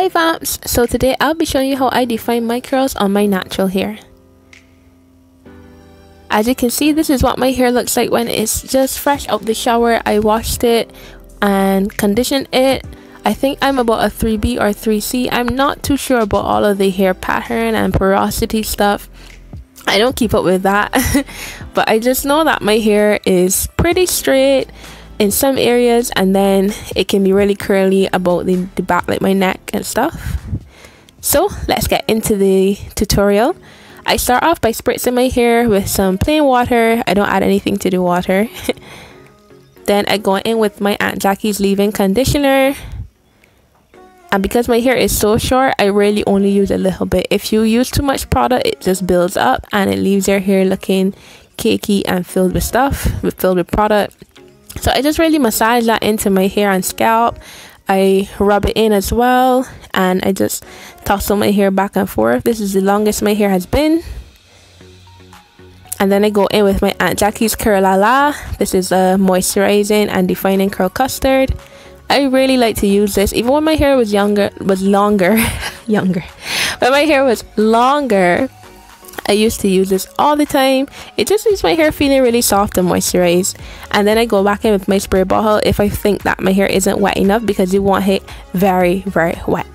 Hi Vamps! So today I'll be showing you how I define my curls on my natural hair. As you can see, this is what my hair looks like when it's just fresh out the shower. I washed it and conditioned it. I think I'm about a 3B or 3C. I'm not too sure about all of the hair pattern and porosity stuff. I don't keep up with that. But I just know that my hair is pretty straight in some areas, and then it can be really curly about the back, like my neck and stuff. So let's get into the tutorial. I start off by spritzing my hair with some plain water. I don't add anything to the water. Then I go in with my Aunt Jackie's leave-in conditioner, and because my hair is so short, I really only use a little bit. If you use too much product, it just builds up and it leaves your hair looking cakey and filled with product. So I just really massage that into my hair and scalp. I rub it in as well, and I just tousle my hair back and forth. This is the longest my hair has been. And then I go in with my Aunt Jackie's Curl La La. This is a moisturizing and defining curl custard. I really like to use this even when my hair was longer. When my hair was longer, I used to use this all the time. It just leaves my hair feeling really soft and moisturized. And then I go back in with my spray bottle if I think that my hair isn't wet enough, because you want it very, very wet.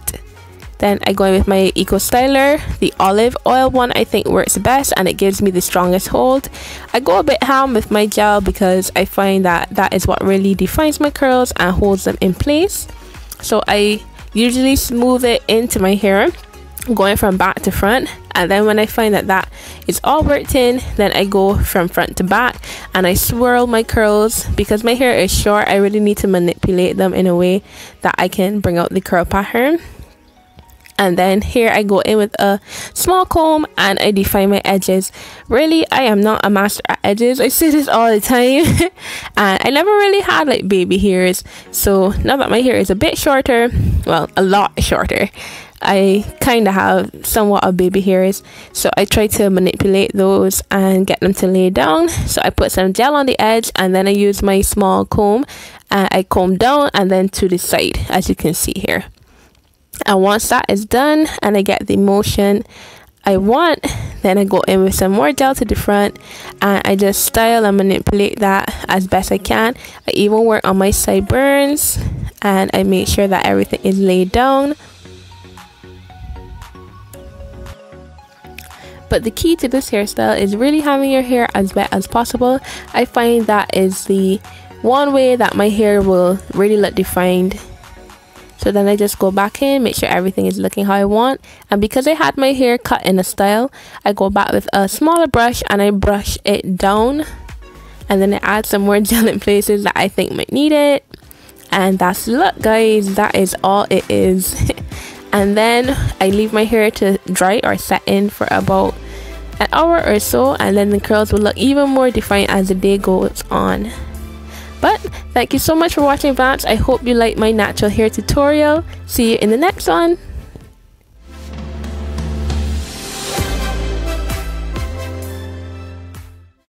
Then I go in with my Eco Styler. The olive oil one I think works best, and it gives me the strongest hold. I go a bit ham with my gel because I find that that is what really defines my curls and holds them in place. So I usually smooth it into my hair, going from back to front, and then when I find that that is all worked in, then I go from front to back and I swirl my curls. Because my hair is short, I really need to manipulate them in a way that I can bring out the curl pattern. And then here I go in with a small comb and I define my edges. Really, I am not a master at edges. I say this all the time. And I never really had like baby hairs. So now that my hair is a bit shorter, well, a lot shorter, I kind of have somewhat of baby hairs. So I try to manipulate those and get them to lay down. So I put some gel on the edge, and then I use my small comb and I comb down and then to the side, as you can see here. And once that is done and I get the motion I want, then I go in with some more gel to the front and I just style and manipulate that as best I can. I even work on my sideburns and I make sure that everything is laid down. But the key to this hairstyle is really having your hair as wet as possible. I find that is the one way that my hair will really look defined. So then I just go back in, make sure everything is looking how I want. And because I had my hair cut in a style, I go back with a smaller brush and I brush it down. And then I add some more gel in places that I think might need it. And that's the look, guys. That is all it is. And then I leave my hair to dry or set in for about an hour or so. And then the curls will look even more defined as the day goes on. But thank you so much for watching, Vamps. I hope you liked my natural hair tutorial. See you in the next one.